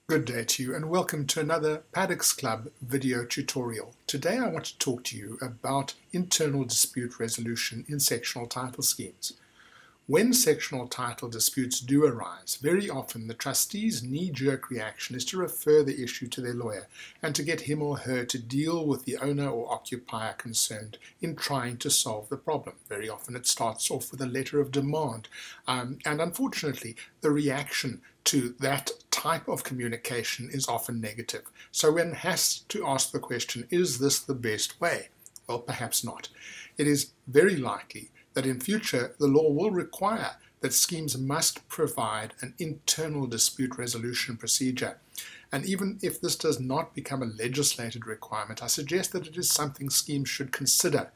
Good day to you and welcome to another Paddocks Club video tutorial. Today I want to talk to you about internal dispute resolution in sectional title schemes. When sectional title disputes do arise, very often the trustee's knee-jerk reaction is to refer the issue to their lawyer and to get him or her to deal with the owner or occupier concerned in trying to solve the problem. Very often it starts off with a letter of demand, and unfortunately the reaction to that type of communication is often negative. So one has to ask the question, is this the best way? Well, perhaps not. It is very likely that in future the law will require that schemes must provide an internal dispute resolution procedure. And even if this does not become a legislated requirement, I suggest that it is something schemes should consider.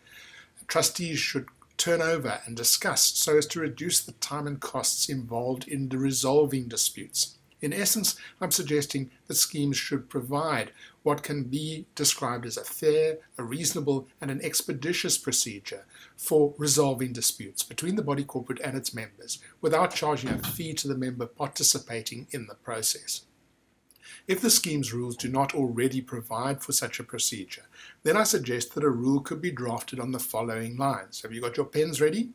Trustees should turn over and discuss so as to reduce the time and costs involved in resolving disputes. In essence, I'm suggesting that schemes should provide what can be described as a fair, a reasonable, and an expeditious procedure for resolving disputes between the body corporate and its members without charging a fee to the member participating in the process. If the scheme's rules do not already provide for such a procedure, then I suggest that a rule could be drafted on the following lines. Have you got your pens ready?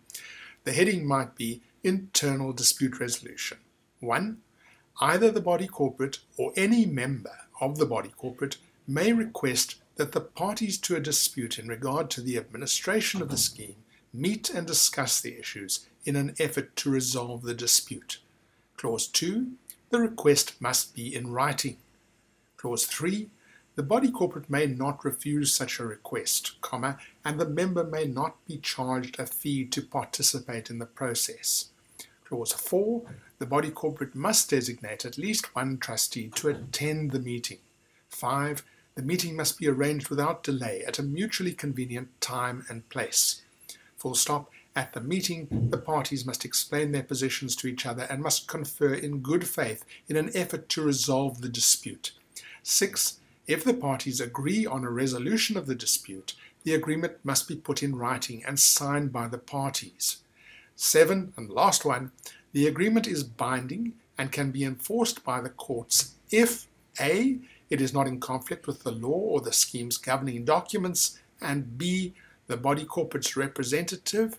The heading might be Internal Dispute Resolution. 1. Either the body corporate or any member of the body corporate may request that the parties to a dispute in regard to the administration of the scheme meet and discuss the issues in an effort to resolve the dispute. Clause 2. The request must be in writing. Clause 3. The body corporate may not refuse such a request, and the member may not be charged a fee to participate in the process. Clause 4. The body corporate must designate at least one trustee to attend the meeting. 5. The meeting must be arranged without delay at a mutually convenient time and place. Full stop. At the meeting, the parties must explain their positions to each other and must confer in good faith in an effort to resolve the dispute. 6. If the parties agree on a resolution of the dispute, the agreement must be put in writing and signed by the parties. 7, and last one, the agreement is binding and can be enforced by the courts if A. It is not in conflict with the law or the scheme's governing documents, and B. The body corporate's representative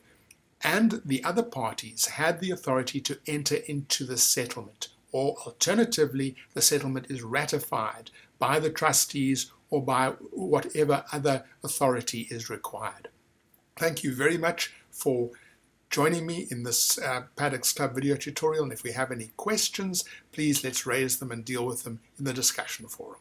and the other parties had the authority to enter into the settlement, or alternatively, the settlement is ratified by the trustees or by whatever other authority is required. Thank you very much for joining me in this Paddocks Club video tutorial, and if we have any questions, please let's raise them and deal with them in the discussion forum.